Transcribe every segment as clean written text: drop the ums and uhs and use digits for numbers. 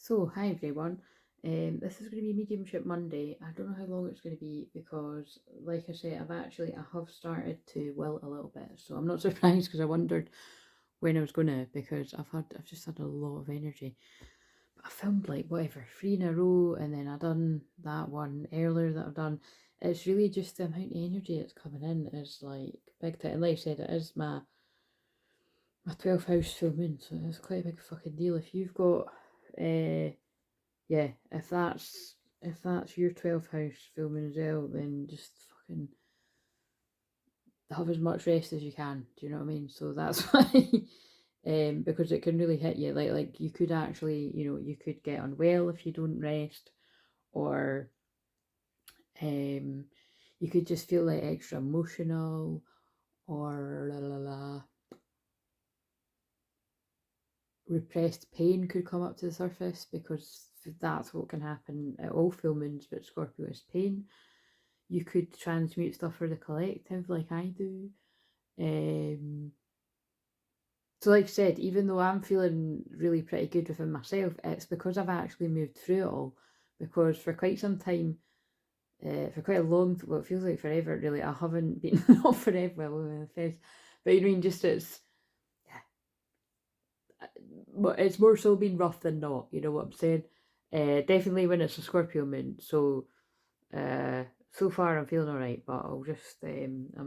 So, hi everyone. This is going to be Mediumship Monday. I don't know how long it's going to be because, like I say, I have started to wilt a little bit. So I'm not surprised because I wondered when I was going to, because I've just had a lot of energy. But I filmed like whatever 3 in a row, and then I done that one earlier that I've done. It's really just the amount of energy that's coming in is like big time. And like I said, it is my 12th house full moon, so it's quite a big fucking deal. If you've got yeah, if that's your 12th house full moon as well, then just fucking have as much rest as you can. Do you know what I mean? So that's why, because it can really hit you. Like you could actually, you could get unwell if you don't rest, or you could just feel like extra emotional, or repressed pain could come up to the surface, because that's what can happen at all full moons, but Scorpio is pain. You could transmute stuff for the collective like I do. So like I said, even though I'm feeling really pretty good within myself, it's because I've actually moved through it all. Because for quite some time, for quite a long, well, it feels like forever really, I haven't been, not forever, well, face, but you mean just it's more so been rough than not, you know what I'm saying? Definitely when it's a Scorpio moon, so so far I'm feeling alright, but I'm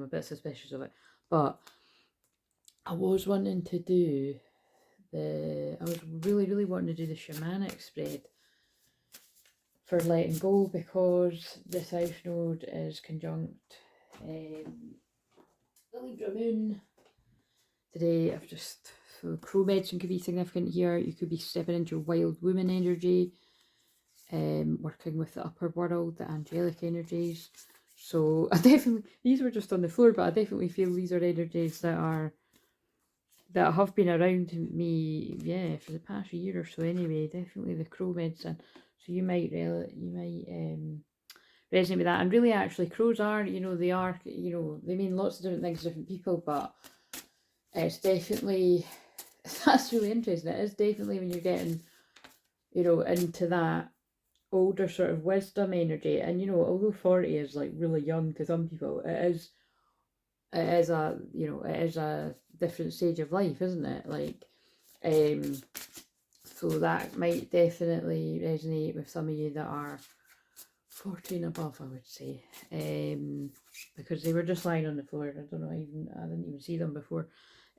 a bit suspicious of it. But I was wanting to do I was really wanting to do the shamanic spread for letting go, because the South Node is conjunct the Libra moon today. So crow medicine could be significant here. You could be stepping into your wild woman energy, working with the upper world, the angelic energies. So these were just on the floor, but I definitely feel these are energies that have been around me, yeah, for the past year or so anyway. Definitely the crow medicine. So you might resonate with that. And really, actually, crows are, they mean lots of different things to different people, but it's definitely, that's really interesting. It is definitely when you're getting, into that older sort of wisdom energy. And, although 40 is like really young to some people, it is a different stage of life, isn't it? Like, so that might definitely resonate with some of you that are 40 and above, I would say, because they were just lying on the floor. I didn't even see them before.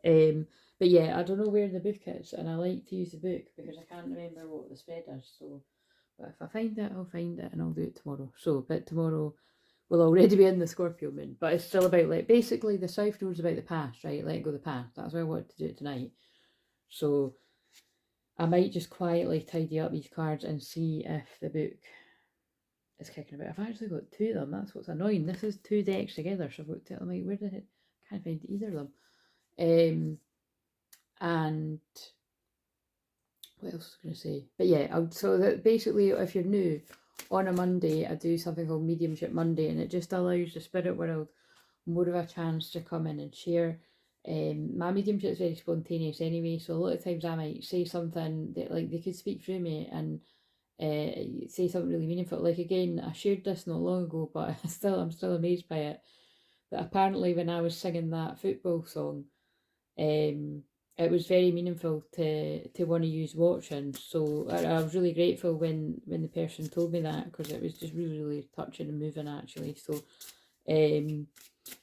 But yeah, I don't know where the book is, and I like to use the book because I can't remember what the spread is. So, but if I find it, I'll find it, and I'll do it tomorrow. So, but tomorrow will already be in the Scorpio moon, but it's still about, like, basically the South Node is about the past, right? Let go of the past. That's why I wanted to do it tonight. So I might just quietly tidy up these cards and see if the book is kicking about. I've actually got 2 of them. That's what's annoying. This is 2 decks together, so I've got 2. I'm like, where the heck? Can't find either of them. And what else was I going to say? But yeah, so that basically, if you're new, on a Monday, I do something called Mediumship Monday, and it just allows the spirit world more of a chance to come in and share. My mediumship is very spontaneous anyway, so a lot of times I might say something that, like, they could speak through me and say something really meaningful. Like, again, I shared this not long ago, but I'm still amazed by it. But apparently, when I was singing that football song, it was very meaningful to one of you watching. So I was really grateful when the person told me that, because it was just really touching and moving, actually. So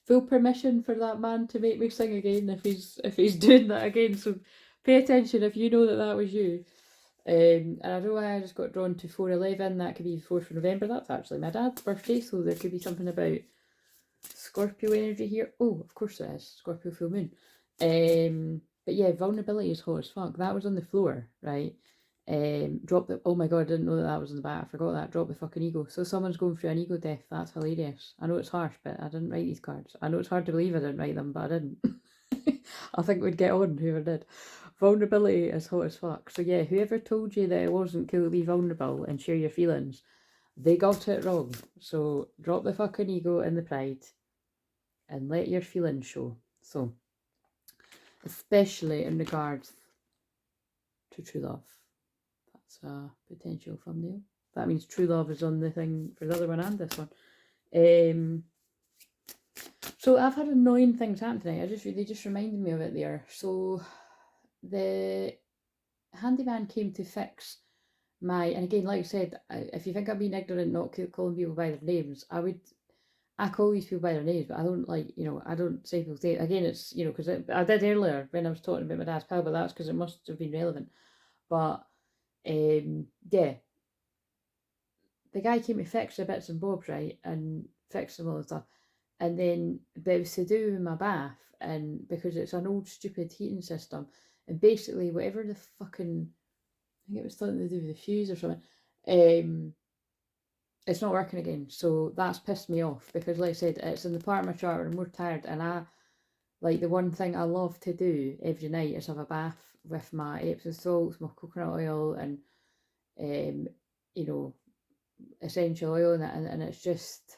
full permission for that man to make me sing again if he's doing that again. So pay attention if you know that was you. And I don't know why I just got drawn to 4/11. That could be 4th of November. That's actually my dad's birthday, so there could be something about Scorpio energy here. Oh, of course it is. Scorpio full moon. But yeah, vulnerability is hot as fuck. That was on the floor, right? Oh my god, I didn't know that was on the back. I forgot that. Drop the fucking ego. So someone's going through an ego death. That's hilarious. I know it's harsh, but I didn't write these cards. I know it's hard to believe I didn't write them, but I didn't. I think we'd get on, whoever did. Vulnerability is hot as fuck. So yeah, whoever told you that it wasn't cool to be vulnerable and share your feelings, they got it wrong. So drop the fucking ego and the pride and let your feelings show. So, especially in regards to true love. a potential thumbnail. That means true love is on the thing for the other one and this one. So I've had annoying things happen tonight. They just reminded me of it there. So the handyman came to fix and again, like I said, if you think I'm being ignorant, not calling people by their names, I call these people by their names, but I don't I don't say people's names. Again, it's, because I did earlier when I was talking about my dad's pal, but that's because it must have been relevant. But, yeah, the guy came to fix the bits and bobs, right, and fix them all and stuff. And then, but it was to do with my bath, and because it's an old stupid heating system, and basically whatever the fucking, I think it was something to do with the fuse or something, it's not working again. So that's pissed me off, because like I said, it's in the part of my chart where I'm more tired, and the one thing I love to do every night is have a bath with my Epsom salts, my coconut oil, and essential oil, and it's just,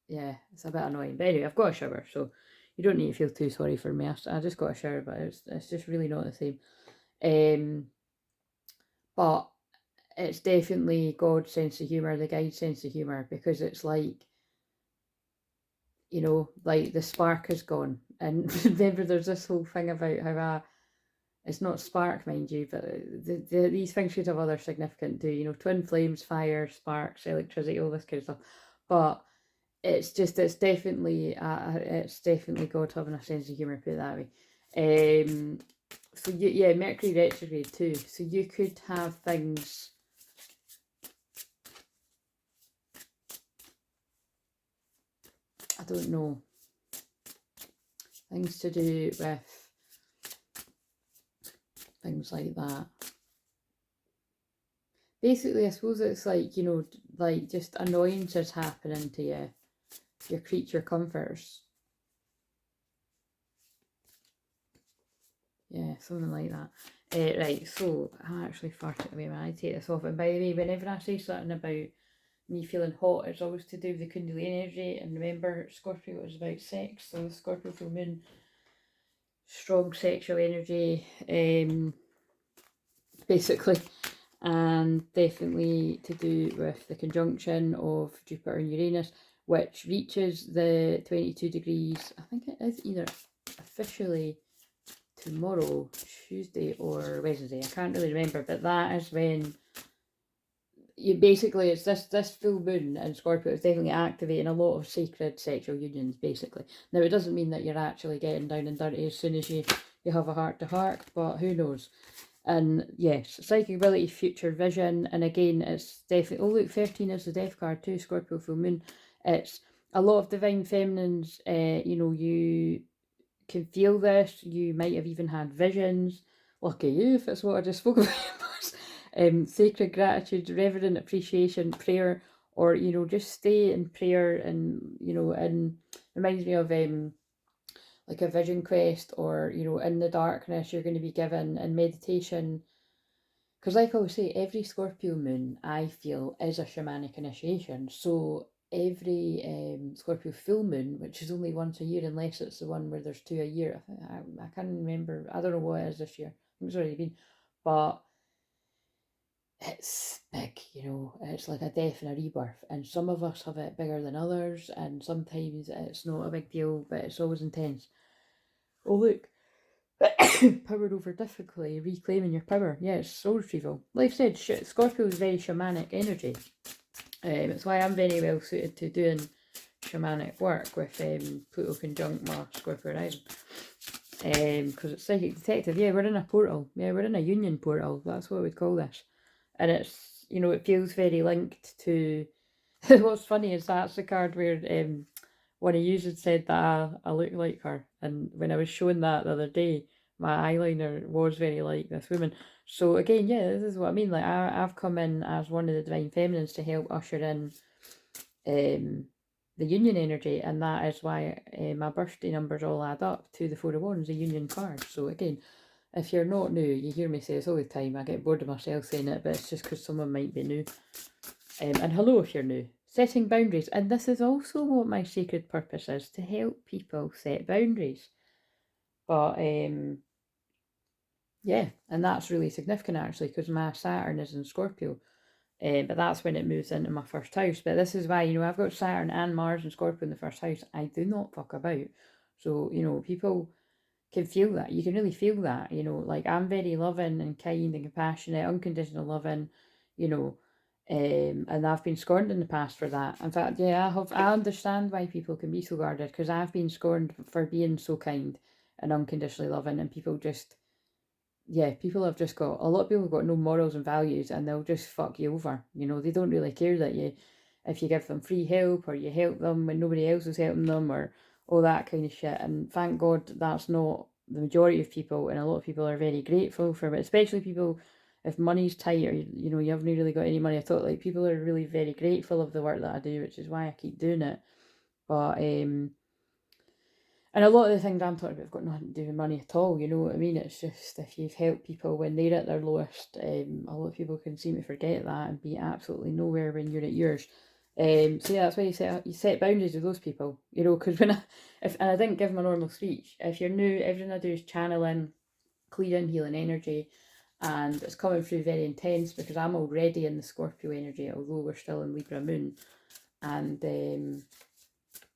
yeah, it's a bit annoying. But anyway, I've got a shower, so you don't need to feel too sorry for me. I just got a shower, but it's just really not the same. But it's definitely God's sense of humour, the guide's sense of humour, because it's like, like the spark is gone. And remember, there's this whole thing about how it's not spark, mind you, but these things should have other significant too. Twin flames, fire, sparks, electricity, all this kind of stuff. But it's definitely God having a sense of humour, put it that way. So yeah, Mercury retrograde too. So you could have things. I don't know. Things to do with things like that. Basically, I suppose it's like, like just annoyances happening to you, your creature comforts. Yeah, something like that. Right, so I'm actually farting away when I take this off. And by the way, whenever I say something about me feeling hot, it's always to do with the Kundalini energy. And remember, Scorpio is about sex, so Scorpio full moon, strong sexual energy, basically, and definitely to do with the conjunction of Jupiter and Uranus, which reaches the 22 degrees. I think it is either officially tomorrow, Tuesday or Wednesday, I can't really remember, but that is when it's this full moon in Scorpio is definitely activating a lot of sacred sexual unions, basically. Now, it doesn't mean that you're actually getting down and dirty as soon as you have a heart to heart, but who knows. And yes, psychic ability, future vision, and again, it's definitely, oh look, 13 is the death card too, Scorpio full moon. It's a lot of divine feminines, you can feel this, you might have even had visions. Lucky you if it's what I just spoke about. Sacred gratitude, reverent appreciation, prayer, or just stay in prayer, and and reminds me of like a vision quest, or in the darkness you're going to be given, and meditation, because like I always say, every Scorpio moon I feel is a shamanic initiation. So every Scorpio full moon, which is only once a year, unless it's the one where there's 2 a year, I can't remember, I don't know what it is this year, I think it's already been, but it's big, it's like a death and a rebirth, and some of us have it bigger than others, and sometimes it's not a big deal, but it's always intense. Oh look, power over difficulty, reclaiming your power. Yeah, it's soul retrieval. Like I said, Scorpio is very shamanic energy. It's why I'm very well suited to doing shamanic work with Pluto conjunct my Scorpio rising. Because it's psychic detective. Yeah, we're in a portal. Yeah, we're in a union portal. That's what we'd call this. And it's, it feels very linked to... What's funny is that's the card where one of you had said that I look like her. And when I was showing that the other day, my eyeliner was very like this woman. So again, yeah, this is what I mean. Like I've come in as one of the divine feminines to help usher in the union energy, and that is why my birthday numbers all add up to the 4 of Wands, the union card. So again, if you're not new, you hear me say this all the time. I get bored of myself saying it, but it's just because someone might be new. And hello if you're new. Setting boundaries. And this is also what my sacred purpose is, to help people set boundaries. But Yeah, and that's really significant actually, because my Saturn is in Scorpio. But that's when it moves into my first house. But this is why, you know, I've got Saturn and Mars and Scorpio in the first house. I do not fuck about. So, you know, people can feel that. You can really feel that, you know, like I'm very loving and kind and compassionate, unconditional loving, you know, and I've been scorned in the past for that. In fact, yeah, I understand why people can be so guarded, because I've been scorned for being so kind and unconditionally loving, and people just, yeah, people have just got, a lot of people have got no morals and values, and they'll just fuck you over. You know, they don't really care that you, if you give them free help or you help them when nobody else is helping them, or all that kind of shit. And thank God that's not the majority of people, and a lot of people are very grateful for it, especially people, if money's tight, or you know, you haven't really got any money at all. Like, people are really very grateful of the work that I do, which is why I keep doing it. But and a lot of the things I'm talking about have got nothing to do with money at all, you know what I mean? It's just, if you've helped people when they're at their lowest, a lot of people can seem to forget that and be absolutely nowhere when you're at yours. So yeah, that's why you set boundaries with those people, you know, because when and I didn't give my normal speech. If you're new, everything I do is channeling, clearing, healing energy, and it's coming through very intense because I'm already in the Scorpio energy, although we're still in Libra moon. And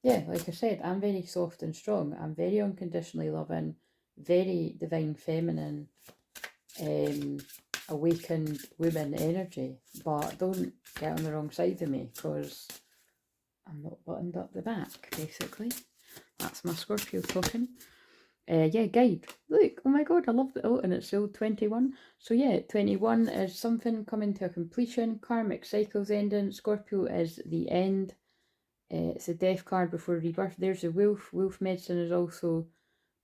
yeah, like I said, I'm very soft and strong. I'm very unconditionally loving, very divine feminine, awakened woman energy. But don't get on the wrong side of me, because I'm not buttoned up the back, basically. That's my Scorpio talking. Yeah, guide. Look, oh my god, I love the, oh, and it's still 21. So yeah, 21 is something coming to a completion, karmic cycles ending. Scorpio is the end. It's a death card before rebirth. There's a wolf. Wolf medicine is also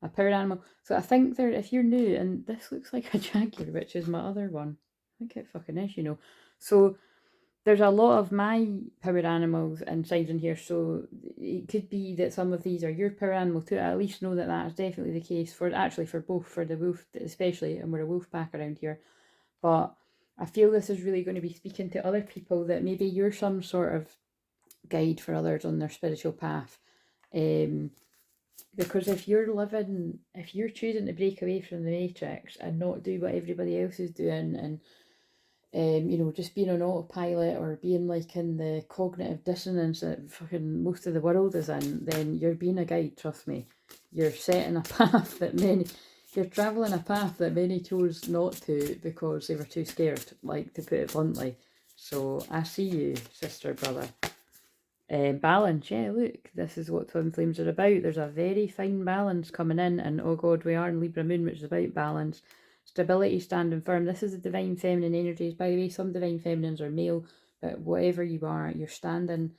a power animal. So I think there, if you're new, and this looks like a jaguar, which is my other one. I think it fucking is, you know. So there's a lot of my power animals inside in here. So it could be that some of these are your power animal too. I at least know that that's definitely the case for, actually, for both, for the wolf especially, and we're a wolf pack around here. But I feel this is really going to be speaking to other people, that maybe you're some sort of guide for others on their spiritual path. Because if you're choosing to break away from the matrix and not do what everybody else is doing, and you know, just being on autopilot, or being like in the cognitive dissonance that fucking most of the world is in, then you're being a guide, trust me. You're setting a path that you're travelling a path that many chose not to because they were too scared, like, to put it bluntly. So I see you, sister, brother. Balance, yeah, look, this is what twin flames are about. There's a very fine balance coming in, and oh god, we are in Libra moon, which is about balance, stability, standing firm. This is the divine feminine energies. By the way, some divine feminines are male, but whatever you are, you're standing,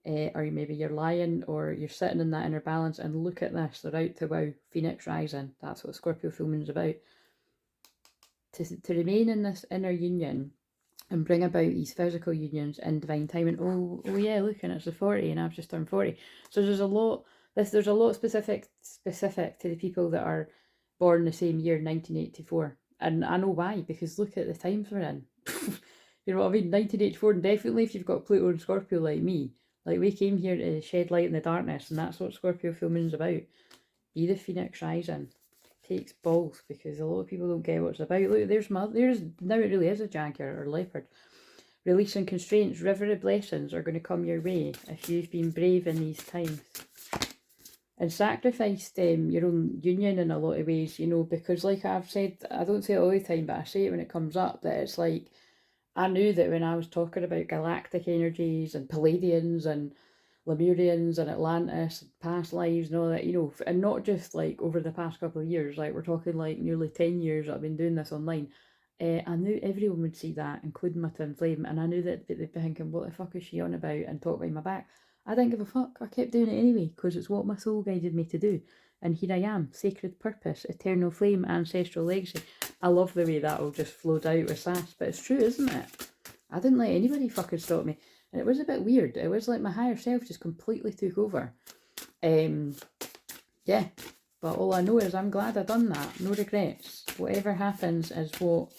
or maybe you're lying, or you're sitting in that inner balance. And look at this, they're out to wow, Phoenix rising. That's what Scorpio full moon is about. To remain in this inner union and bring about these physical unions in divine timing. Oh yeah, look, and it's the 40, and I've just turned 40. So there's a lot. There's a lot specific to the people that are born the same year, 1984, and I know why, because look at the times we're in. You know what I mean? 1984, and definitely if you've got Pluto and Scorpio like me, like, we came here to shed light in the darkness, and that's what Scorpio full moon's about. Be the phoenix rising. Takes balls, because a lot of people don't get what it's about. Look, there's now it really is a jaguar or leopard. Releasing constraints, river of blessings are going to come your way if you've been brave in these times. And sacrificed your own union in a lot of ways, you know, because like I've said, I don't say it all the time, but I say it when it comes up, that it's like, I knew that when I was talking about galactic energies and Palladians and Lemurians and Atlantis and past lives and all that, you know, and not just like over the past couple of years, like we're talking like nearly 10 years that I've been doing this online. I knew everyone would see that, including my twin flame, and I knew that they'd be thinking, what the fuck is she on about, and talk behind my back. I didn't give a fuck. I kept doing it anyway, because it's what my soul guided me to do. And here I am, sacred purpose, eternal flame, ancestral legacy. I love the way that all just flowed out with sass, but it's true, isn't it? I didn't let anybody fucking stop me. And it was a bit weird. It was like my higher self just completely took over. Yeah. But all I know is I'm glad I done that. No regrets. Whatever happens is what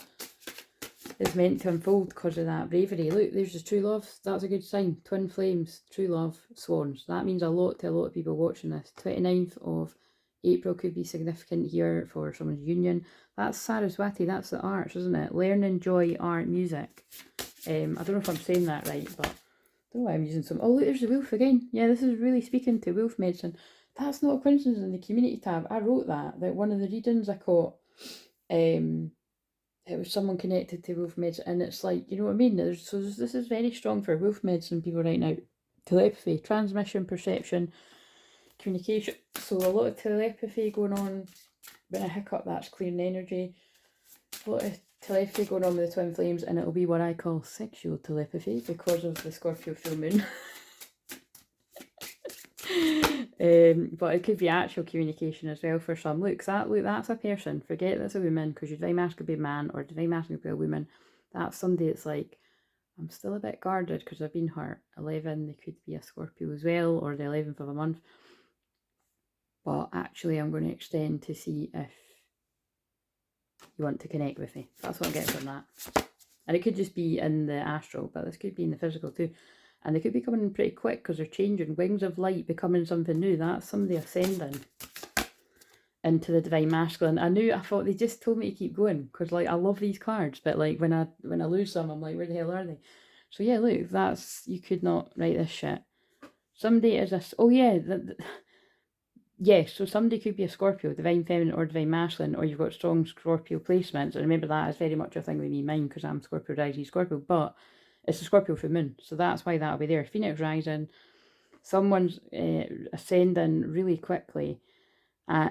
is meant to unfold because of that bravery. Look, there's the true love. That's a good sign. Twin flames, true love, swans. That means a lot to a lot of people watching this. 29th of April could be significant here for someone's union. That's Saraswati, that's the arts, isn't it? Learning, joy, art, music. I don't know if I'm saying that right, but I don't know why I'm using some. Oh, look, there's the wolf again. Yeah, this is really speaking to wolf medicine. That's not a coincidence in the community tab. I wrote that one of the readings I caught, it was someone connected to wolf medicine, and it's like, you know what I mean? This is very strong for wolf medicine people right now. Telepathy, transmission, perception, communication. So a lot of telepathy going on. When I hiccup, that's clearing energy. A lot of telepathy going on with the twin flames, and it'll be what I call sexual telepathy because of the Scorpio full moon. But it could be actual communication as well for some. Look, that's a person. Forget that's a woman, because your divine masculine could be a man, or divine masculine could be a woman. That's somebody that's like, I'm still a bit guarded because I've been hurt. 11, they could be a Scorpio as well, or the 11th of a month. But actually, I'm going to extend to see if you want to connect with me. That's what I'm getting from that. And it could just be in the astral, but this could be in the physical too. And they could be coming in pretty quick because they're changing. Wings of light becoming something new. That's somebody ascending into the divine masculine. I thought they just told me to keep going because, like, I love these cards, but like when I lose some, I'm like, where the hell are they? So yeah, look, that's, you could not write this shit. Somebody is a, oh yeah, yes, so somebody could be a Scorpio, divine feminine or divine masculine, or you've got strong Scorpio placements. And remember, that is very much a thing with me, mine, because I'm Scorpio rising Scorpio, but it's a Scorpio full moon, so that's why that'll be there. Phoenix rising, someone's ascending really quickly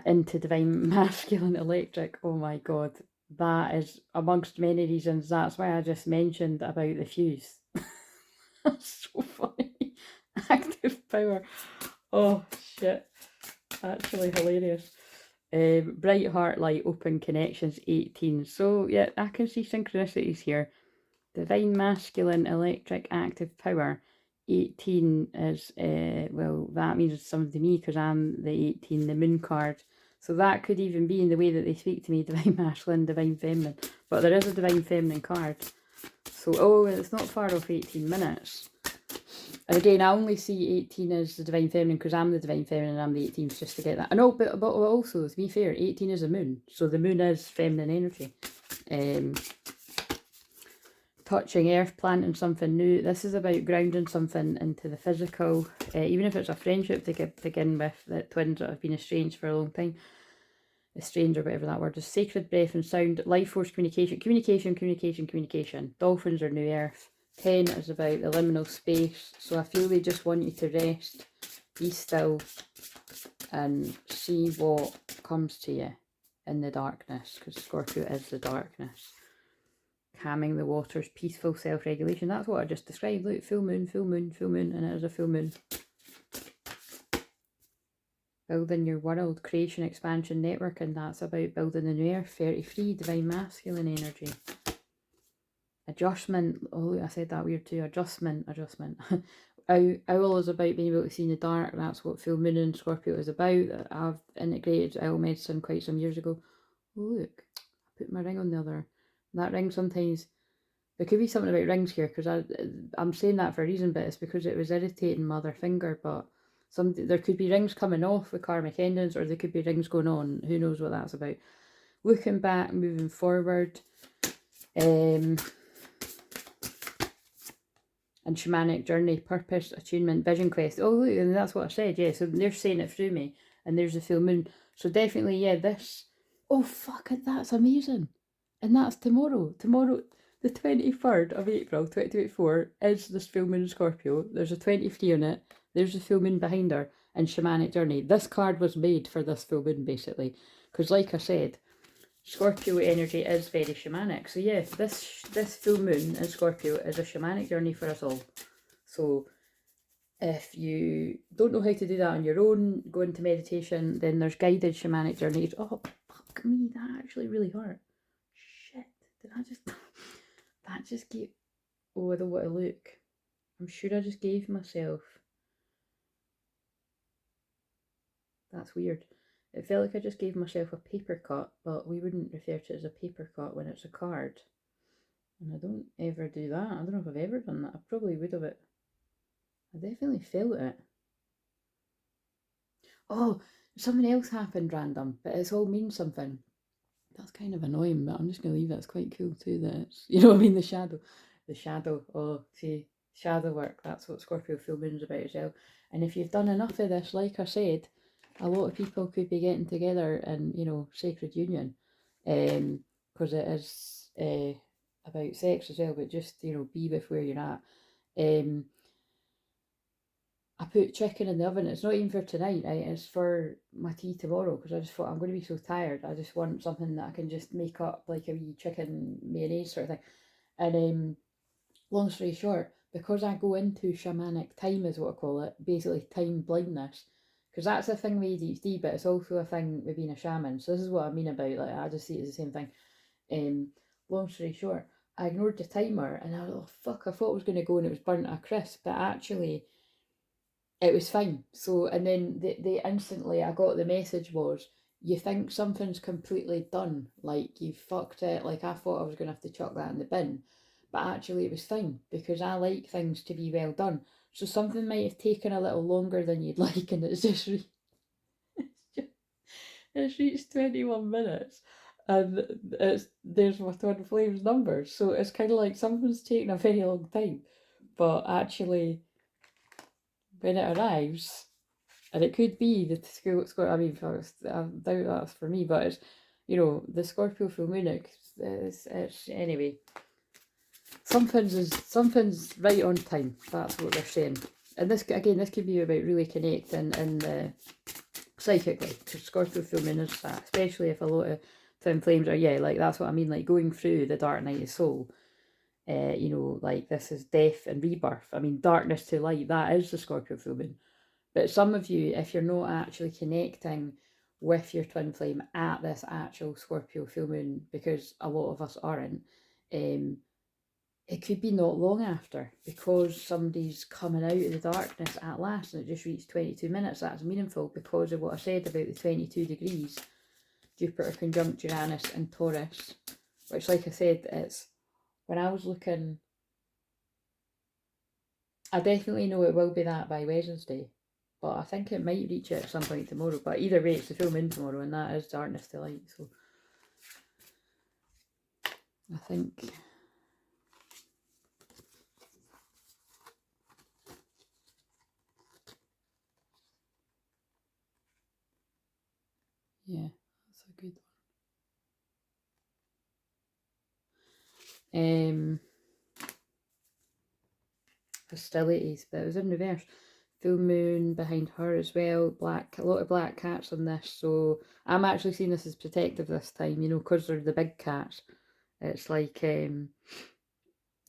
into divine masculine electric. Oh my god, that is amongst many reasons. That's why I just mentioned about the fuse. That's so funny. Active power. Oh shit. Actually hilarious. Bright heart light, open connections, 18. So yeah, I can see synchronicities here. Divine masculine electric active power, 18 is, well, that means it's something to me because I'm the 18, the moon card. So that could even be in the way that they speak to me, divine masculine, divine feminine. But there is a divine feminine card. So, oh, it's not far off 18 minutes. And again, I only see 18 as the divine feminine because I'm the divine feminine and I'm the 18th, just to get that. I know, but also, to be fair, 18 is a moon. So the moon is feminine energy. Touching earth, planting something new. This is about grounding something into the physical. Even if it's a friendship to begin with, that twins that have been estranged for a long time. Estranged, or whatever that word is. Sacred breath and sound. Life force communication. Communication. Dolphins are new earth. 10 is about the liminal space. So I feel they just want you to rest, be still, and see what comes to you in the darkness, because Scorpio is the darkness. Calming the waters, peaceful self-regulation. That's what I just described. Look, full moon, and it is a full moon. Building your world, creation, expansion, networking. That's about building the new earth. 33, divine masculine energy. Adjustment. Oh, look, I said that weird too. Adjustment. Owl is about being able to see in the dark. That's what full moon and Scorpio is about. I've integrated owl medicine quite some years ago. Oh, look, I put my ring on the other. That ring sometimes, there could be something about rings here, because I'm saying that for a reason, but it's because it was irritating my other finger. But there could be rings coming off with karmic endings, or there could be rings going on. Who knows what that's about? Looking back, moving forward. And shamanic journey, purpose, attunement, vision quest. Oh, look, and that's what I said, yeah. So they're saying it through me, and there's the full moon. So definitely, yeah, this. Oh, fuck it, that's amazing. And that's tomorrow. Tomorrow, the 23rd of April, 2024, is this full moon in Scorpio. There's a 23 on it. There's a full moon behind her, and shamanic journey. This card was made for this full moon, basically. Because, like I said, Scorpio energy is very shamanic. So yeah, this full moon in Scorpio is a shamanic journey for us all. So if you don't know how to do that on your own, go into meditation, then there's guided shamanic journeys. Oh, fuck me, that actually really hurt. Shit, did I just... that just gave... Oh, I don't want to look. I'm sure I just gave myself... That's weird. It felt like I just gave myself a paper cut, but we wouldn't refer to it as a paper cut when it's a card. And I don't ever do that. I don't know if I've ever done that. I probably would have it. I definitely felt it. Oh, something else happened random, but it's all means something. That's kind of annoying, but I'm just going to leave it. It's quite cool too that it's, you know what I mean, the shadow, oh, see, shadow work, that's what Scorpio full moon's about as well. And if you've done enough of this, like I said, a lot of people could be getting together in, you know, sacred union, because it is about sex as well, but just, you know, be with where you're at. I put chicken in the oven. It's not even for tonight, right? It's for my tea tomorrow because I just thought I'm going to be so tired. I just want something that I can just make up like a wee chicken mayonnaise sort of thing. And long story short, because I go into shamanic time, is what I call it, basically time blindness, because that's a thing with ADHD, but it's also a thing with being a shaman. So this is what I mean about, like, I just see it as the same thing. Long story short, I ignored the timer and I was, oh fuck, I thought it was going to go and it was burnt a crisp, but actually it was fine. So, and then the instantly I got the message was, you think something's completely done, like you fucked it, like I thought I was going to have to chuck that in the bin, but actually it was fine because I like things to be well done. So something might have taken a little longer than you'd like, and it's just, it's reached 21 minutes. And there's my twin flames numbers. So it's kind of like something's taken a very long time. But actually, when it arrives, and it could be the Scorpio. I mean, I doubt that's for me, but it's, you know, the Scorpio full moon. It's anyway. Something's right on time. That's what they're saying. And this again, this could be about really connecting and psychically, because Scorpio full moon is that, especially if a lot of twin flames are, yeah, like that's what I mean, like going through the dark night of soul. You know, like this is death and rebirth. I mean, darkness to light. That is the Scorpio full moon. But some of you, if you're not actually connecting with your twin flame at this actual Scorpio full moon, because a lot of us aren't, it could be not long after, because somebody's coming out of the darkness at last and it just reached 22 minutes. That's meaningful because of what I said about the 22 degrees, Jupiter conjunct Uranus and Taurus, which, like I said, it's, when I was looking, I definitely know it will be that by Wednesday. But I think it might reach it at some point tomorrow. But either way, it's the full moon tomorrow, and that is darkness to light. So I think, yeah, that's a good one. Hostilities, but it was in reverse. Full moon behind her as well. A lot of black cats on this. So I'm actually seeing this as protective this time, you know, because they're the big cats. It's like,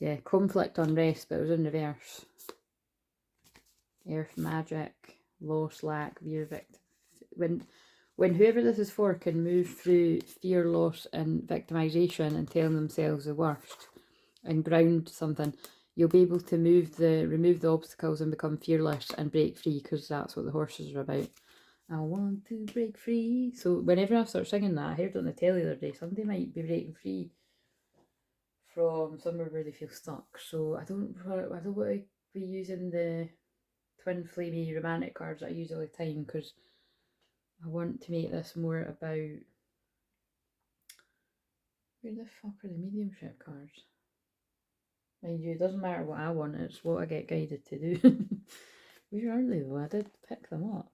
yeah, conflict, unrest, but it was in reverse. Earth magic, loss, lack, veer, victim. When whoever this is for can move through fear, loss, and victimization and telling themselves the worst and ground something, you'll be able to remove the obstacles and become fearless and break free, because that's what the horses are about. I want to break free. So whenever I start singing that, I heard on the telly the other day, somebody might be breaking free from somewhere where they feel stuck. So I don't want to be using the twin flamey romantic cards that I use all the time, because I want to make this more about, where the fuck are the mediumship cards? Mind you, it doesn't matter what I want, it's what I get guided to do. Where are they though? I did pick them up.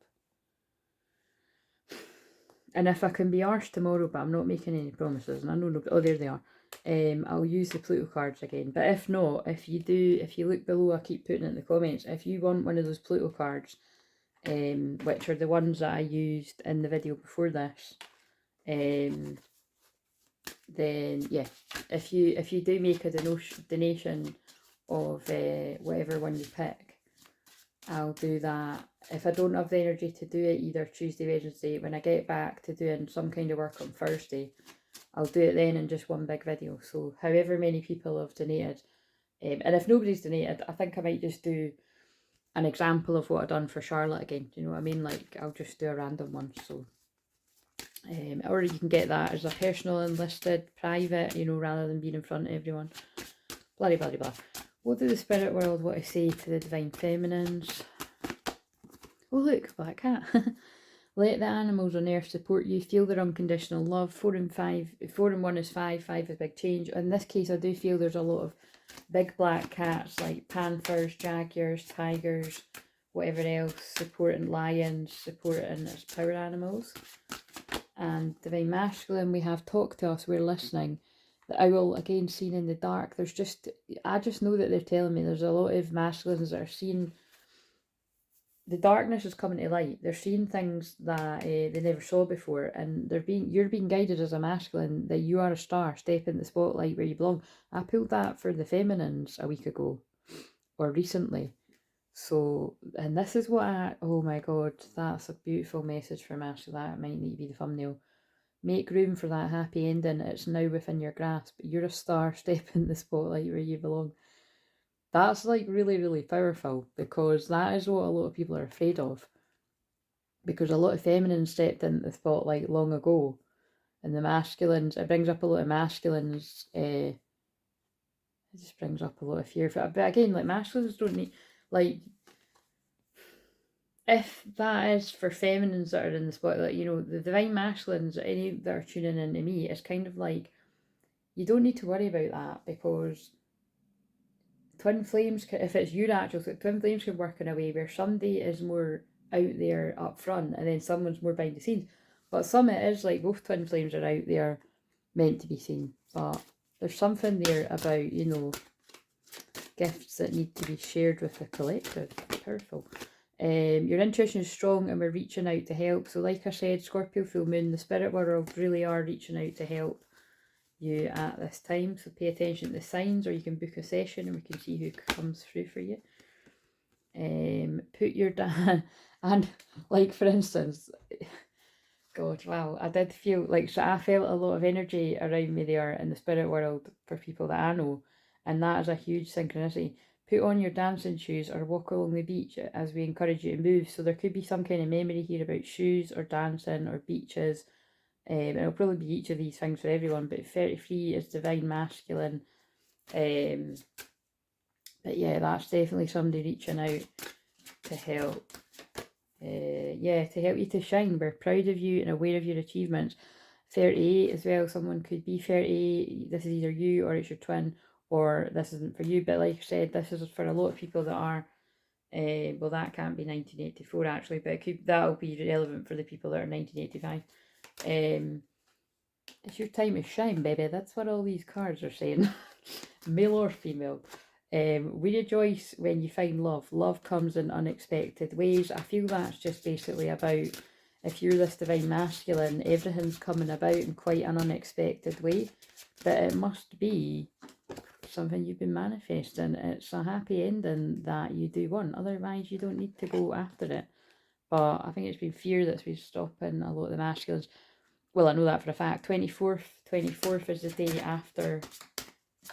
And if I can be arsed tomorrow, but I'm not making any promises, and I know oh, there they are. I'll use the Pluto cards again. But if not, if you look below, I keep putting it in the comments, if you want one of those Pluto cards, which are the ones that I used in the video before this, then yeah, if you do make a donation of whatever one you pick, I'll do that. If I don't have the energy to do it either Tuesday, Wednesday, when I get back to doing some kind of work on Thursday, I'll do it then in just one big video. So however many people have donated, and if nobody's donated, I think I might just do an example of what I've done for Charlotte again. Do you know what I mean? Like, I'll just do a random one. So or you can get that as a personal enlisted private, you know, rather than being in front of everyone. Blah blah blah. What do the spirit world want to say to the divine feminines? Oh look, black cat. Let the animals on earth support you. Feel their unconditional love. 4 and 5. 4 and 1 is 5. 5 is big change. In this case, I do feel there's a lot of big black cats like panthers, jaguars, tigers, whatever else, supporting lions, supporting its power animals. And Divine Masculine, we have talk to us, we're listening. The owl, again, seen in the dark. I just know that they're telling me there's a lot of masculines that are seeing the darkness is coming to light. They're seeing things that they never saw before, and you're being guided as a masculine that you are a star. Step in the spotlight where you belong. I pulled that for the feminines a week ago, or recently. So, and this is what oh my god, that's a beautiful message for masculine. That might need to be the thumbnail. Make room for that happy ending. It's now within your grasp. You're a star. Step in the spotlight where you belong. That's like really, really powerful, because that is what a lot of people are afraid of. Because a lot of feminines stepped into the spotlight long ago, and the masculines, it brings up a lot of masculines, it just brings up a lot of fear. But again, like, masculines don't need, like, if that is for feminines that are in the spotlight, you know, the divine masculines, any that are tuning in to me, it's kind of like, you don't need to worry about that, because twin flames, if it's your actual, twin flames can work in a way where somebody is more out there up front and then someone's more behind the scenes. But some it is like both twin flames are out there meant to be seen. But there's something there about, you know, gifts that need to be shared with the collective. Powerful. Your intuition is strong and we're reaching out to help. So like I said, Scorpio full moon, the spirit world really are reaching out to help you at this time. So pay attention to the signs, or you can book a session and we can see who comes through for you. Put your and like, for instance, God, wow, I did feel like, so I felt a lot of energy around me there in the spirit world for people that I know, and that is a huge synchronicity. Put on your dancing shoes or walk along the beach as we encourage you to move. So there could be some kind of memory here about shoes or dancing or beaches. It'll probably be each of these things for everyone, but 33 is divine masculine. But yeah, that's definitely somebody reaching out to help. To help you to shine. We're proud of you and aware of your achievements. 38 as well, someone could be 38. This is either you or it's your twin, or this isn't for you. But like I said, this is for a lot of people that are, well, that can't be 1984 actually, but that'll be relevant for the people that are 1985. It's your time to shine, baby. That's what all these cards are saying. Male or female. We rejoice when you find love. Love comes in unexpected ways. I feel that's just basically about, if you're this divine masculine, everything's coming about in quite an unexpected way. But it must be something you've been manifesting. It's a happy ending that you do want. Otherwise, you don't need to go after it. But I think it's been fear that's been stopping a lot of the masculines. Well, I know that for a fact. 24th is the day after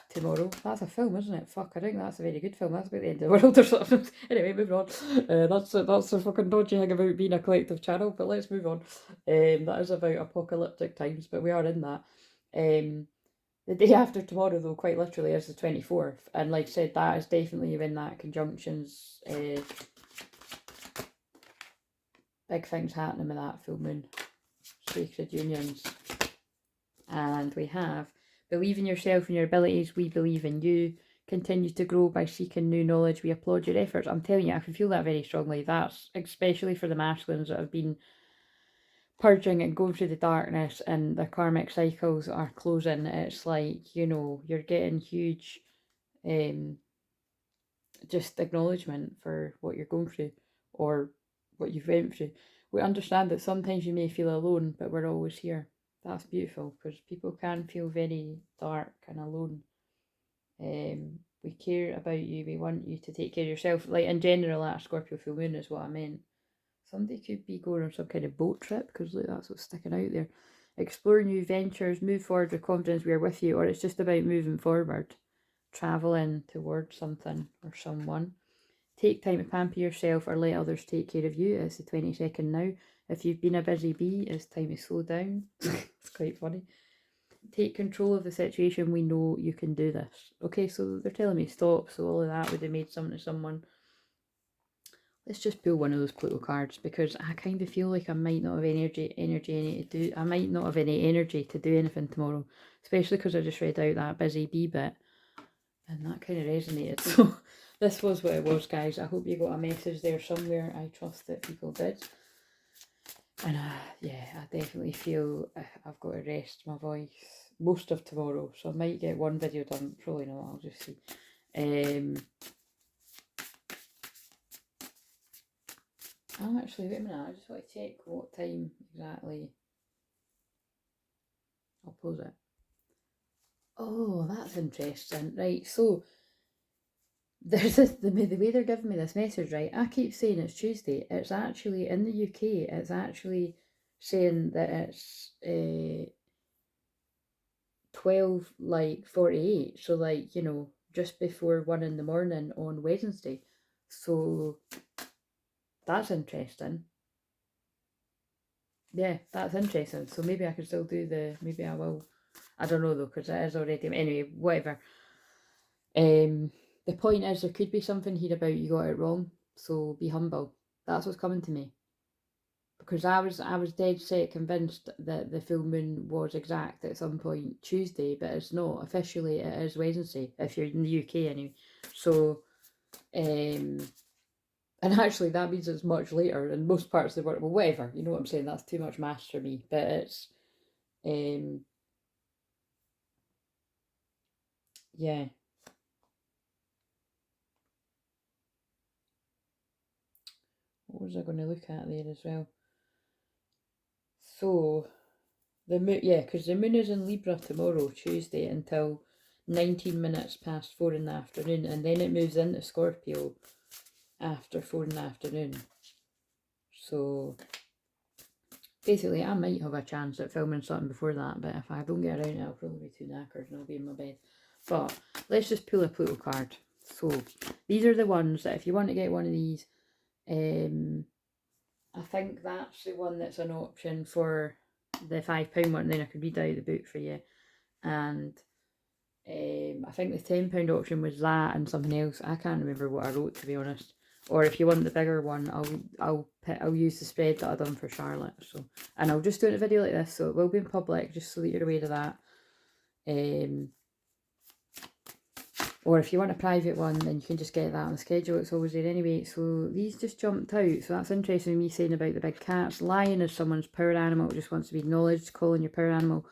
tomorrow. That's a film, isn't it? Fuck, I think that's a very good film. That's about the end of the world or something. Anyway, moving on. That's the fucking dodgy thing about being a collective channel, but let's move on. That is about apocalyptic times, but we are in that. The day after tomorrow, though, quite literally, is the 24th. And like I said, that is definitely in that conjunctions. Big things happening with that full moon. Sacred unions. And we have, believe in yourself and your abilities. We believe in you. Continue to grow by seeking new knowledge. We applaud your efforts. I'm telling you, I can feel that very strongly. That's especially for the masculines that have been purging and going through the darkness and the karmic cycles are closing. It's like, you know, you're getting huge just acknowledgement for what you're going through or what you've went through. We understand that sometimes you may feel alone, but we're always here. That's beautiful, because people can feel very dark and alone. We care about you. We want you to take care of yourself. Like, in general, at Scorpio full moon is what I meant. Somebody could be going on some kind of boat trip, because look, that's what's sticking out there. Explore new ventures, move forward with confidence, we are with you, or it's just about moving forward, travelling towards something or someone. Take time to pamper yourself or let others take care of you. It's the 22nd now. If you've been a busy bee, it's time to slow down. It's quite funny. Take control of the situation. We know you can do this. Okay, so they're telling me stop, so all of that would have made something to someone. let's just pull one of those Pluto cards, because I kind of feel like I might not have I might not have any energy to do anything tomorrow, especially because I just read out that busy bee bit, and that kind of resonated. So this was what it was, guys. I hope you got a message there somewhere. I trust that people did. And yeah, I definitely feel I've got to rest my voice most of tomorrow, so I might get one video done, probably not, I'll just see. Actually, wait a minute, I just want to check what time exactly. I'll pause it. Oh, that's interesting. Right, so there's the way they're giving me this message, right? I keep saying it's Tuesday. It's actually in the UK. It's actually saying that it's 12:48. So like, you know, just before 1 in the morning on Wednesday. So that's interesting. Yeah, that's interesting. So maybe I can still do maybe I will. I don't know though, because it is already, anyway, whatever. The point is, there could be something here about you got it wrong, so be humble. That's what's coming to me. Because I was dead set convinced that the full moon was exact at some point Tuesday, but it's not. Officially it is Wednesday, if you're in the UK anyway. So, and actually that means it's much later in most parts of the world. Well, whatever, you know what I'm saying, that's too much maths for me. But it's, yeah. What was I going to look at there as well? So, the moon, yeah, because the moon is in Libra tomorrow, Tuesday, until 19 minutes past 4 in the afternoon, and then it moves into Scorpio after 4 in the afternoon. So, basically, I might have a chance at filming something before that, but if I don't get around it, I'll probably be too knackered and I'll be in my bed. But let's just pull a Pluto card. So, these are the ones that if you want to get one of these, I think that's the one that's an option for the £5 one. Then I could read out the book for you. And I think the £10 option was that and something else. I can't remember what I wrote, to be honest. Or if you want the bigger one, I'll use the spread that I done for Charlotte. So, and I'll just do it in a video like this, so it will be in public, just so that you're aware of that. Or if you want a private one, then you can just get that on the schedule. It's always there anyway. So these just jumped out. So that's interesting, me saying about the big cats. Lion is someone's power animal. It just wants to be acknowledged. Calling your power animal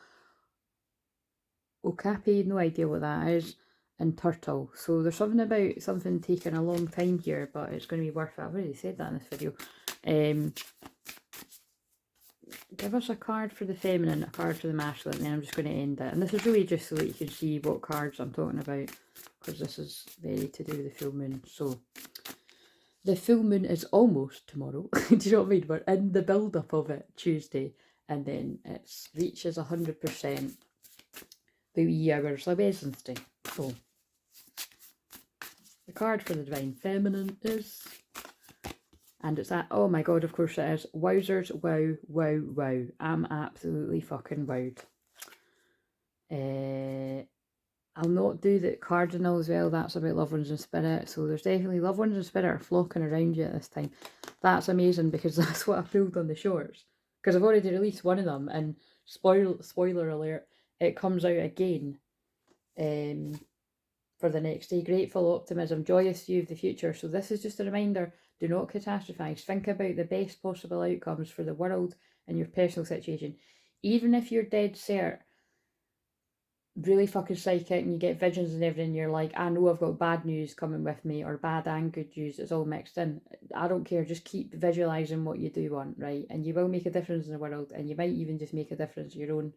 Okapi, no idea what that is. And turtle. So there's something about something taking a long time here, but it's going to be worth it. I've already said that in this video. Give us a card for the feminine, a card for the masculine, and then I'm just going to end it. And this is really just so that you can see what cards I'm talking about, because this is very to do with the full moon. So, the full moon is almost tomorrow. Do you know what I mean? We're in the build-up of it, Tuesday, and then it reaches 100% the wee hours of Wednesday. So, the card for the divine feminine is... And it's that, oh my god, of course it is. Wowzers, wow, wow, wow. I'm absolutely fucking wowed. I'll not do the cardinal as well. That's about loved ones in spirit. So there's definitely loved ones in spirit are flocking around you at this time. That's amazing, because that's what I pulled on the shorts. Because I've already released one of them, and spoiler alert, it comes out again for the next day. Grateful, optimism, joyous view of the future. So this is just a reminder, do not catastrophize. Think about the best possible outcomes for the world and your personal situation. Even if you're dead cert, really fucking psychic, and you get visions and everything, you're like, I know I've got bad news coming with me, or bad and good news, it's all mixed in. I don't care, just keep visualizing what you do want, right? And you will make a difference in the world, and you might even just make a difference in your own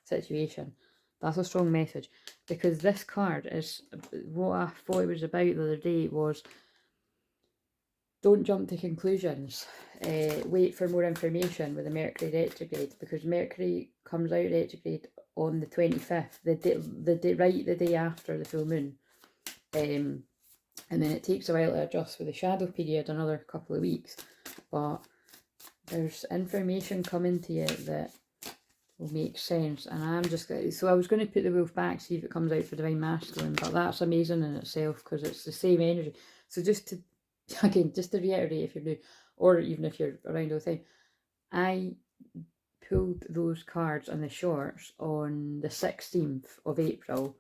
situation. That's a strong message, because this card is what I thought it was about the other day. Was don't jump to conclusions. Wait for more information with the Mercury retrograde, because Mercury comes out retrograde on the 25th, the day after the full moon. And then it takes a while to adjust with the shadow period, another couple of weeks. But there's information coming to you that will make sense. And I'm just going to, so I was going to put the wolf back, see if it comes out for divine masculine, but that's amazing in itself, because it's the same energy. So just to again, just to reiterate if you're new, or even if you're around all the time, I pulled those cards on the shorts on the 16th of April,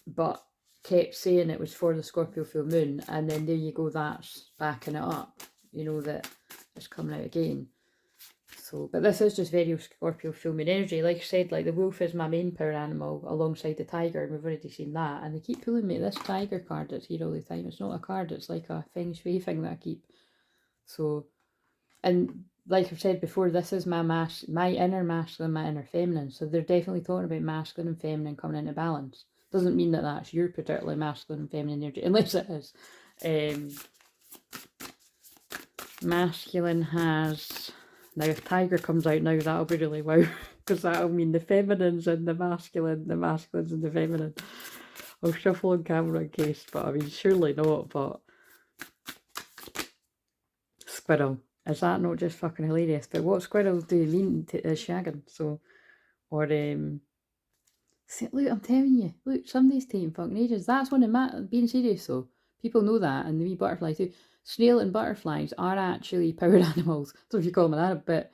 but kept saying it was for the Scorpio full moon, and then there you go, that's backing it up, you know, that it's coming out again. So, but this is just very Scorpio full moon energy. Like I said, like the wolf is my main power animal alongside the tiger, and we've already seen that. And they keep pulling me this tiger card that's here all the time. It's not a card, it's like a feng shui thing that I keep. So, and like I've said before, this is my inner masculine, my inner feminine. So they're definitely talking about masculine and feminine coming into balance. Doesn't mean that that's your particularly masculine and feminine energy, unless it is. Masculine has... Now, if tiger comes out now, that'll be really wow, because that'll mean the feminines and the masculines and the feminine. I'll shuffle on camera in case, but I mean, surely not, but... Squirrel. Is that not just fucking hilarious? But what squirrels do you mean to shagging? So, or, see, look, I'm telling you, look, somebody's taking fucking ages. That's one of being serious though. People know that, and the wee butterfly too. Snail and butterflies are actually powered animals. I don't know if you call them that, but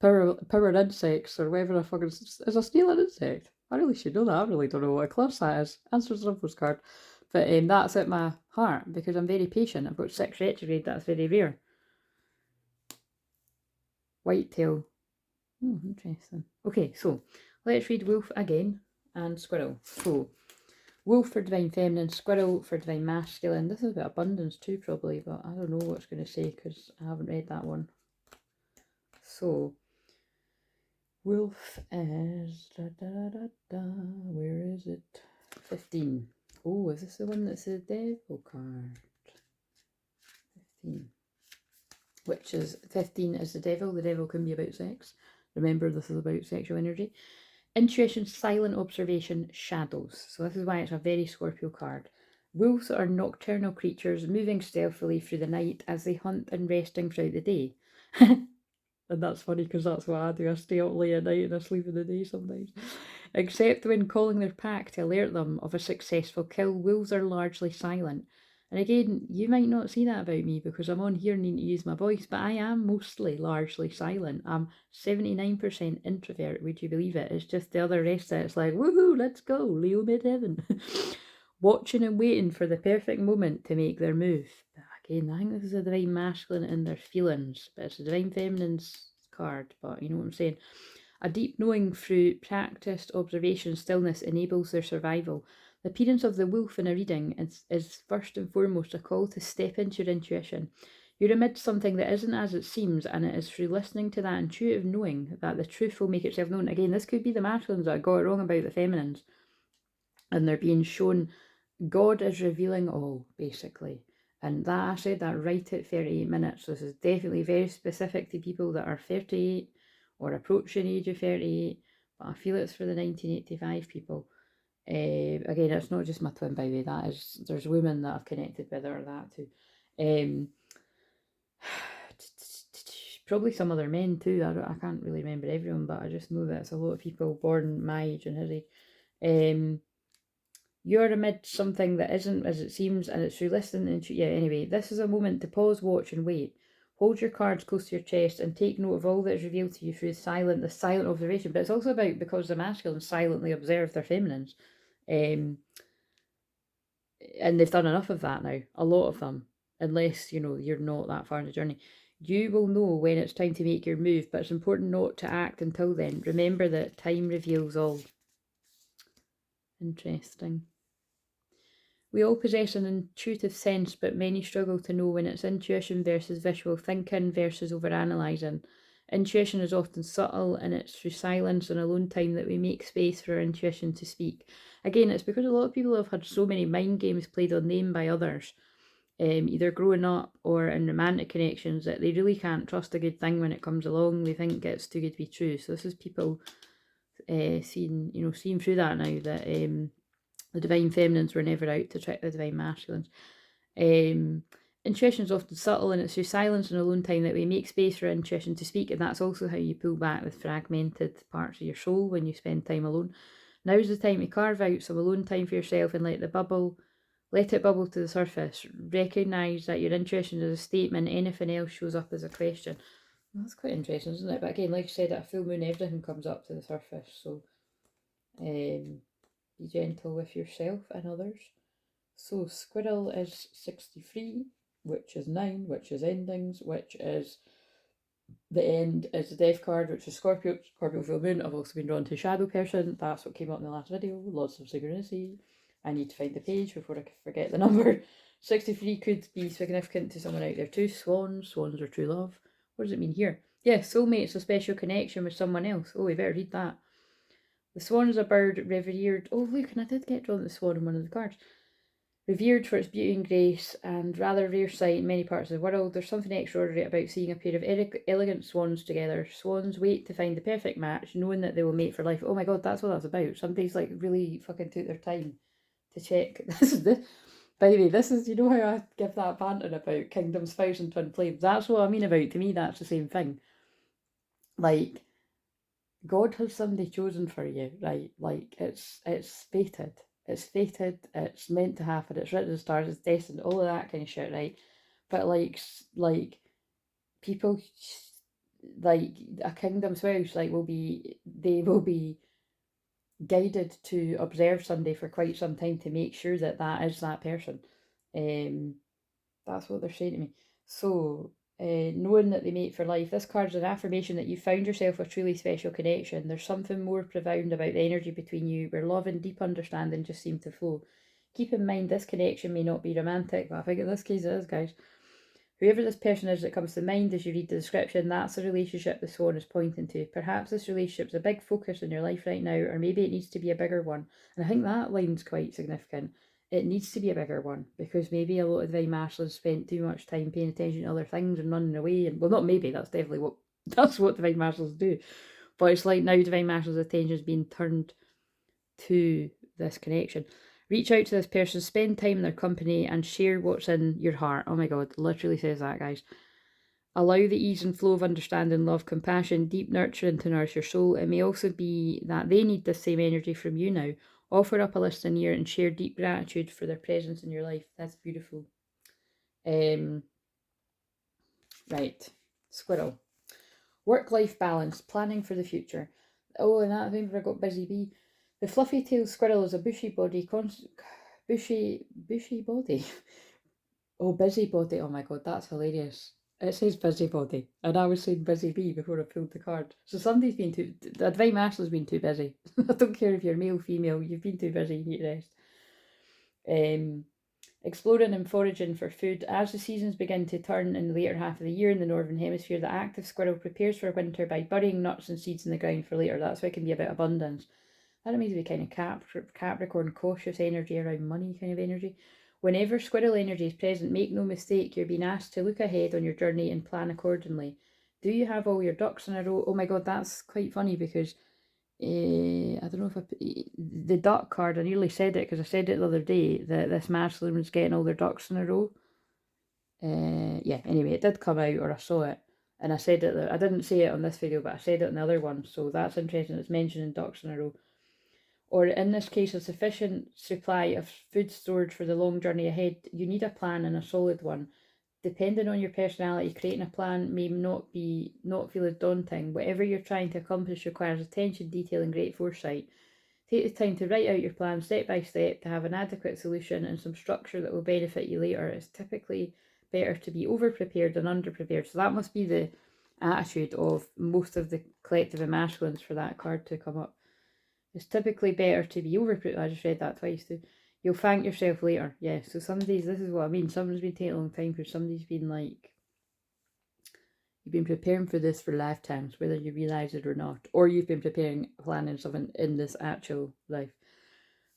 powered insects or whatever. Is a snail an insect? I really should know that. I really don't know what a class that is. Answers the postcard. But that's at my heart because I'm very patient. I've got 6 retrograde. That's very rare. Whitetail. Oh, interesting. Okay, so let's read wolf again and squirrel. So wolf for divine feminine, squirrel for divine masculine. This is about abundance too, probably, but I don't know what it's going to say because I haven't read that one. So, wolf is... where is it? 15. Oh, is this the one that's the devil card? 15. Which is... 15 is the devil. The devil can be about sex. Remember, this is about sexual energy. Intuition, silent observation, shadows. So this is why it's a very Scorpio card. Wolves are nocturnal creatures moving stealthily through the night as they hunt and resting throughout the day. And that's funny because that's what I do. I stay up late at night and I sleep in the day sometimes. Except when calling their pack to alert them of a successful kill, wolves are largely silent. And again, you might not see that about me because I'm on here needing to use my voice, but I am mostly largely silent. I'm 79% introvert, would you believe it? It's just the other rest that it's like, woohoo, let's go, Leo mid-heaven. Watching and waiting for the perfect moment to make their move. But again, I think this is a divine masculine in their feelings, but it's a divine feminine's card, but you know what I'm saying. A deep knowing through practiced observation stillness enables their survival. The appearance of the wolf in a reading is first and foremost a call to step into your intuition. You're amidst something that isn't as it seems, and it is through listening to that intuitive knowing that the truth will make itself known. Again, this could be the masculines that got it wrong about the feminines, and they're being shown God is revealing all, basically. And that I said that right at 38 minutes. This is definitely very specific to people that are 38 or approaching the age of 38, but I feel it's for the 1985 people. Again, it's not just my twin, by the way. There's women that I've connected with or that too. Probably some other men too. I can't really remember everyone, but I just know that it's a lot of people born my age and his age. You're amid something that isn't as it seems, and it's through listening to... Yeah, anyway, this is a moment to pause, watch, and wait. Hold your cards close to your chest and take note of all that is revealed to you through the silent observation. But it's also about because the masculines silently observe their feminines. And they've done enough of that now, a lot of them, unless, you know, you're not that far in the journey. You will know when it's time to make your move, but it's important not to act until then. Remember that time reveals all. Interesting. We all possess an intuitive sense, but many struggle to know when it's intuition versus visual thinking versus overanalyzing. Intuition is often subtle, and it's through silence and alone time that we make space for our intuition to speak. Again, it's because a lot of people have had so many mind games played on them by others, either growing up or in romantic connections, that they really can't trust a good thing when it comes along. They think it's too good to be true. So this is people seeing through that now, that the divine feminines were never out to trick the divine masculines. Intuition is often subtle, and it's through silence and alone time that we make space for intuition to speak, and that's also how you pull back the fragmented parts of your soul when you spend time alone. Now's the time to carve out some alone time for yourself and let the bubble Let it bubble to the surface. Recognise that your intuition is a statement. Anything else shows up as a question. Well, that's quite interesting, isn't it? But again, like I said, at a full moon, everything comes up to the surface. So be gentle with yourself and others. So squirrel is 63, which is 9, which is endings, which is the end is the death card, which is Scorpio. Scorpio full moon. I've also been drawn to shadow person. That's what came up in the last video. Lots of synchronicity. I need to find the page before I forget the number. 63 could be significant to someone out there too. Swans. Swans are true love. What does it mean here? Yeah, soulmate's a special connection with someone else. Oh, we better read that. The swan is a bird revered. Oh, look, and I did get drawn the swan in one of the cards. Revered for its beauty and grace, and rather rare sight in many parts of the world, there's something extraordinary about seeing a pair of elegant swans together. Swans wait to find the perfect match, knowing that they will mate for life. Oh my god, that's what that's about. Somebody's like really fucking took their time to check. By the way, this is, you know how I give that banter about kingdoms, spouse and twin flames? That's what I mean about, to me, that's the same thing. Like, God has somebody chosen for you, right? Like, it's fated. It's fated, it's meant to happen, it's written in the stars, it's destined, all of that kind of shit, right? But like people, like a kingdom spouse, like they will be guided to observe somebody for quite some time to make sure that that is that person. That's what they're saying to me. So, knowing that they mate for life, this card's an affirmation that you found yourself a truly special connection. There's something more profound about the energy between you, where love and deep understanding just seem to flow. Keep in mind, this connection may not be romantic, but I think in this case it is, guys. Whoever this person is that comes to mind as you read the description, that's the relationship the swan is pointing to. Perhaps this relationship's a big focus in your life right now, or maybe it needs to be a bigger one. And I think that line's quite significant. It needs to be a bigger one, because maybe a lot of divine masculines spent too much time paying attention to other things and running away. And well, not maybe, that's definitely what divine masculines do. But it's like now divine masculine's attention is being turned to this connection. Reach out to this person, spend time in their company, and share what's in your heart. Oh my god, literally says that, guys. Allow the ease and flow of understanding, love, compassion, deep nurturing to nourish your soul. It may also be that they need the same energy from you now. Offer up a listening ear and share deep gratitude for their presence in your life. That's beautiful. Right. Squirrel. Work-life balance, planning for the future. Oh, and that, I think I got busy bee. The fluffy-tailed squirrel is a bushy body, bushy body. Oh, busybody. Oh my god, that's hilarious. It says busybody, and I was saying busy bee before I pulled the card. So somebody's been too. The divine masculine's been too busy. I don't care if you're male, female. You've been too busy. You need rest. Exploring and foraging for food. As the seasons begin to turn in the later half of the year in the northern hemisphere, the active squirrel prepares for winter by burying nuts and seeds in the ground for later. That's why it can be about abundance. That means to be kind of Capricorn, cautious energy around money kind of energy. Whenever squirrel energy is present, make no mistake, you're being asked to look ahead on your journey and plan accordingly. Do you have all your ducks in a row? Oh my god, that's quite funny because I don't know if the duck card, I nearly said it because I said it the other day that this masculine was getting all their ducks in a row. Yeah, anyway, it did come out, or I saw it, and I said it. I didn't say it on this video, but I said it in the other one, so that's interesting. It's mentioning ducks in a row. Or in this case, a sufficient supply of food storage for the long journey ahead. You need a plan, and a solid one. Depending on your personality, creating a plan may not feel as daunting. Whatever you're trying to accomplish requires attention, detail, and great foresight. Take the time to write out your plan step by step to have an adequate solution and some structure that will benefit you later. It's typically better to be over-prepared than under-prepared. So that must be the attitude of most of the collective and masculines for that card to come up. It's typically better to be over-prepared. I just read that twice too. You'll thank yourself later. Yeah, so some days, this is what I mean. Someone's been taking a long time because somebody's been like, you've been preparing for this for lifetimes, whether you realise it or not. Or you've been planning something in this actual life.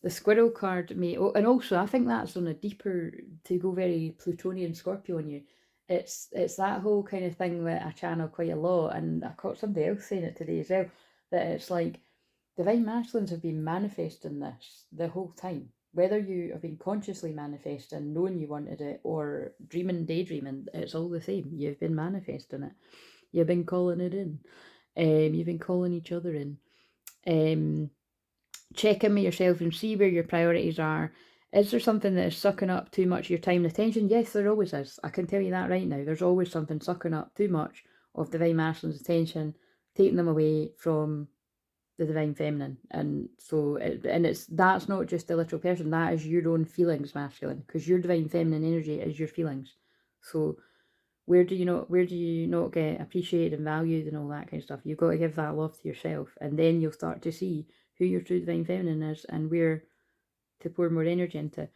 The squirrel card may, and also I think that's on a deeper, to go very Plutonian Scorpio on you. It's that whole kind of thing that I channel quite a lot, and I caught somebody else saying it today as well, that it's like, divine masculines have been manifesting this the whole time. Whether you have been consciously manifesting, knowing you wanted it, or dreaming, daydreaming, it's all the same. You've been manifesting it. You've been calling it in. You've been calling each other in. Check in with yourself and see where your priorities are. Is there something that is sucking up too much of your time and attention? Yes, there always is. I can tell you that right now. There's always something sucking up too much of divine masculine's attention, taking them away from the divine feminine. And so, that's not just the literal person, that is your own feelings masculine, because your divine feminine energy is your feelings. So where do you not get appreciated and valued and all that kind of stuff? You've got to give that love to yourself, and then you'll start to see who your true divine feminine is and where to pour more energy into.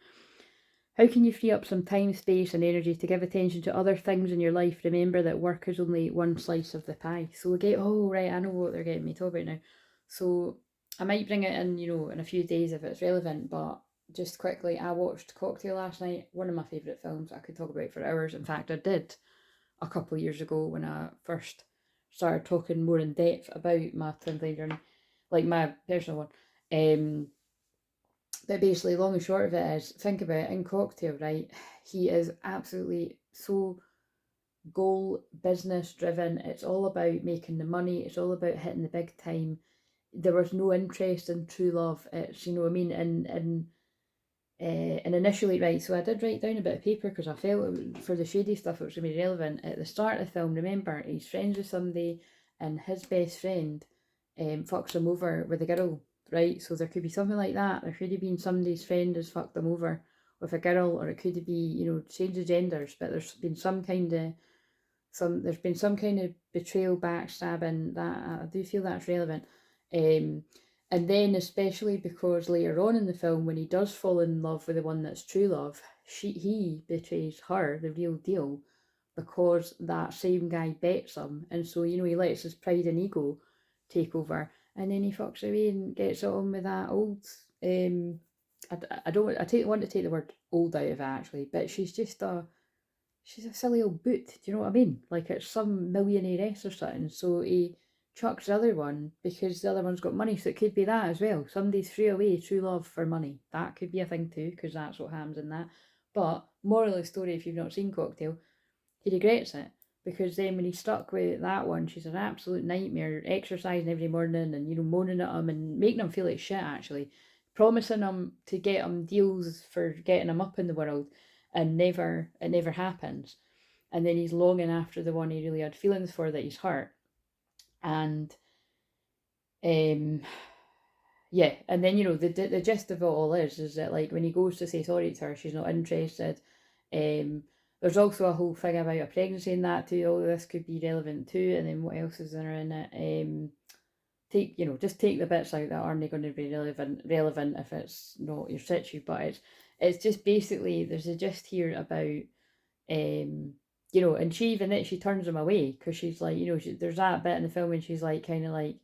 How can you free up some time, space, and energy to give attention to other things in your life? Remember that work is only one slice of the pie. So we get, oh, right, I know what they're getting me to talk about now. So I might bring it in, in a few days if it's relevant, but just quickly, I watched Cocktail last night, one of my favourite films. I could talk about it for hours. In fact, I did a couple of years ago when I first started talking more in depth about my twin flame journey, like my personal one. But basically, long and short of it is, think about it, in Cocktail, right? He is absolutely so goal business driven. It's all about making the money. It's all about hitting the big time. There was no interest in true love. It's, what I mean? And initially, right, so I did write down a bit of paper because I felt for the shady stuff it was going to be relevant. At the start of the film, remember, he's friends with somebody and his best friend fucks him over with a girl, right? So there could be something like that. There could have been somebody's friend has fucked them over with a girl, or it could be, change of genders, but there's been some kind of betrayal, backstabbing that I do feel that's relevant. And then especially because later on in the film, when he does fall in love with the one that's true love, he betrays her, the real deal, because that same guy bets him, and so he lets his pride and ego take over, and then he fucks away and gets on with that old. I don't want to take the word old out of it actually, but she's a silly old boot. Do you know what I mean? Like it's some millionairess or something. So he chucks the other one because the other one's got money. So it could be that as well. Somebody threw away true love for money. That could be a thing too, because that's what happens in that. But moral of the story, if you've not seen Cocktail, he regrets it. Because then when he's stuck with that one, she's an absolute nightmare, exercising every morning and, moaning at him and making him feel like shit actually. Promising him to get him deals for getting him up in the world, and it never happens. And then he's longing after the one he really had feelings for that he's hurt. And yeah, and then the gist of it all is that like when he goes to say sorry to her, she's not interested. There's also a whole thing about a pregnancy in that too. All this could be relevant too. And then what else is there in it? Just take the bits out that aren't going to be relevant if it's not your situ. But it's just basically there's a gist here about and she even she turns him away because she's like, there's that bit in the film and she's like kind of like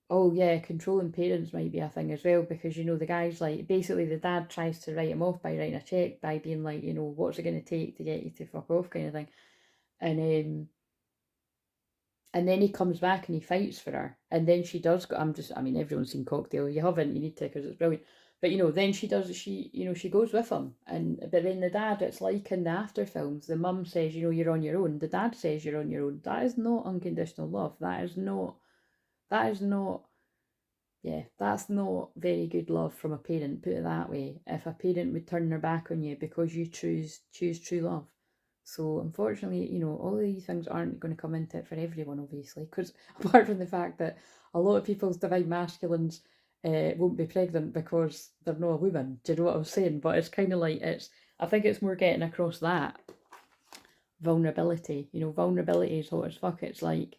oh yeah, controlling parents might be a thing as well, because the guy's like, basically the dad tries to write him off by writing a check, by being like, what's it going to take to get you to fuck off kind of thing. And then he comes back and he fights for her, and then she does go, everyone's seen Cocktail, you haven't, you need to, because it's brilliant. But then she goes with him, but then the dad, it's like in the after films, the mum says, you're on your own. The dad says you're on your own. That is not unconditional love. That's not very good love from a parent, put it that way. If a parent would turn their back on you because you choose true love. So unfortunately, all of these things aren't going to come into it for everyone, obviously, because apart from the fact that a lot of people's divine masculines won't be pregnant because they're not a woman. Do you know what I'm saying? But it's kind of like, I think it's more getting across that vulnerability. Vulnerability is hot as fuck. It's like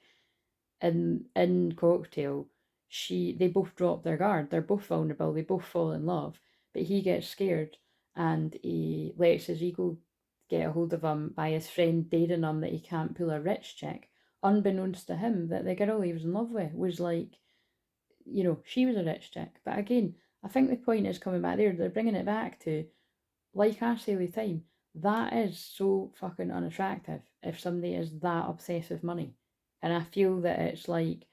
in Cocktail, they both drop their guard. They're both vulnerable. They both fall in love, but he gets scared and he lets his ego get a hold of him by his friend daring him that he can't pull a rich chick, unbeknownst to him that the girl he was in love with was like, she was a rich chick. But again, I think the point is coming back there. They're bringing it back to, like I say all the time, that is so fucking unattractive if somebody is that obsessed with money. And I feel that it's like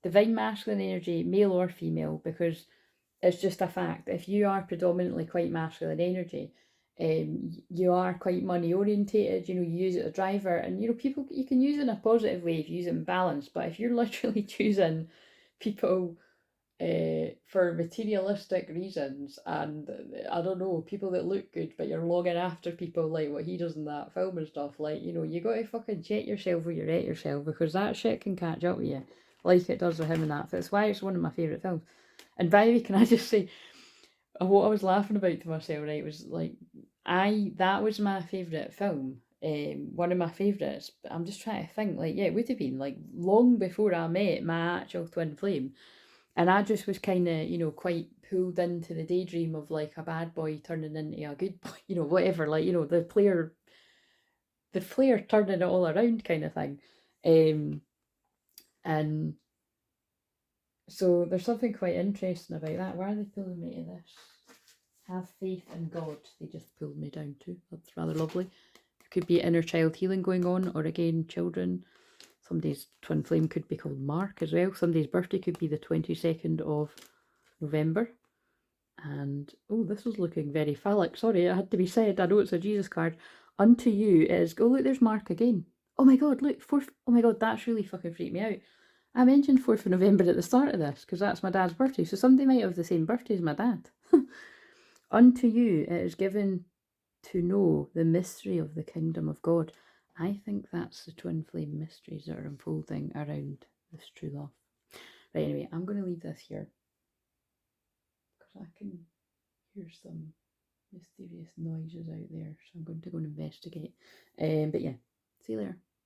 divine masculine energy, male or female, because it's just a fact. If you are predominantly quite masculine energy, you are quite money orientated, you use it as a driver, and people, you can use it in a positive way if you use it in balance. But if you're literally choosing people for materialistic reasons, and I don't know, people that look good, but you're longing after people like what he does in that film and stuff. Like, you know, you got to fucking check yourself where you're at yourself, because that shit can catch up with you, like it does with him in that. That's why it's one of my favourite films. And by the way, can I just say, what I was laughing about to myself, right, was like, that was my favourite film. One of my favourites. But I'm just trying to think, like, yeah, it would have been like long before I met my actual twin flame. And I just was kind of, you know, quite pulled into the daydream of like a bad boy turning into a good boy, you know, whatever, like, you know, the flair turning it all around kind of thing. And so there's something quite interesting about that. Why are they pulling me to this? Have faith in God. They just pulled me down to. That's rather lovely. There could be inner child healing going on, or again, children. Somebody's twin flame could be called Mark as well. Somebody's birthday could be the 22nd of November. And, oh, this is looking very phallic. Sorry, it had to be said. I know it's a Jesus card. Unto you is, oh, look, there's Mark again. Oh my God, look, 4th. Oh my God, that's really fucking freaked me out. I mentioned 4th of November at the start of this, because that's my dad's birthday. So somebody might have the same birthday as my dad. Unto you it is given to know the mystery of the kingdom of God. I think that's the twin flame mysteries that are unfolding around this true love. Right, anyway, I'm going to leave this here, because I can hear some mysterious noises out there, so I'm going to go and investigate. But yeah, see you later.